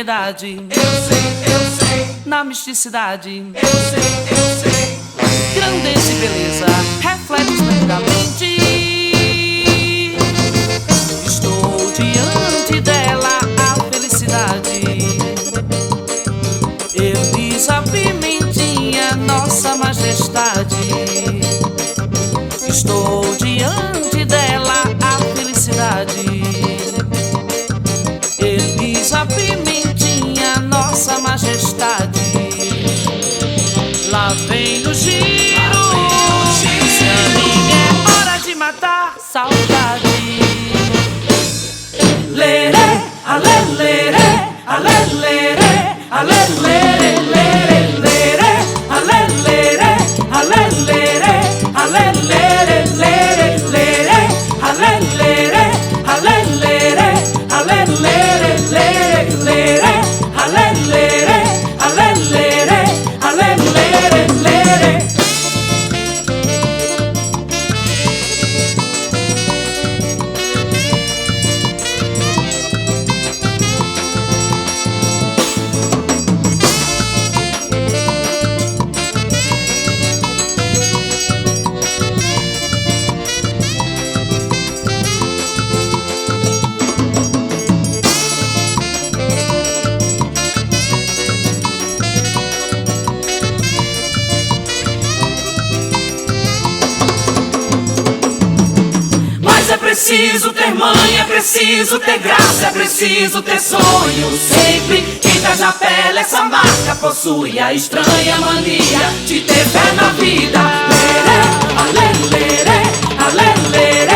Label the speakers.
Speaker 1: variedade,
Speaker 2: eu sei,
Speaker 1: na misticidade,
Speaker 2: eu sei.
Speaker 1: grandeza e beleza reflete esplendidamente. Estou diante dela, a felicidade. Elisa Pimentinha, nossa majestade. Estou diante dela, a felicidade. Elisa Pimentinha, nossa majestade. Lá vem o giro, se anime, é hora de matar saudade.
Speaker 2: Lerê, alê, lerê, alê, lerê, alê, lerê, lerê, lerê, alê, lerê, alê, lerê, alê, lerê, lerê, lerê, alê, lerê, alê, lerê, alê, lerê, lerê, lerê, alê, lerê, alê, lerê, alê, lerê, lerê. É preciso ter mãe, é preciso ter graça, é preciso ter sonho sempre. Quem traz na pele essa marca possui a estranha mania de ter fé na vida. Lerê, alê, lerê, alê, lerê.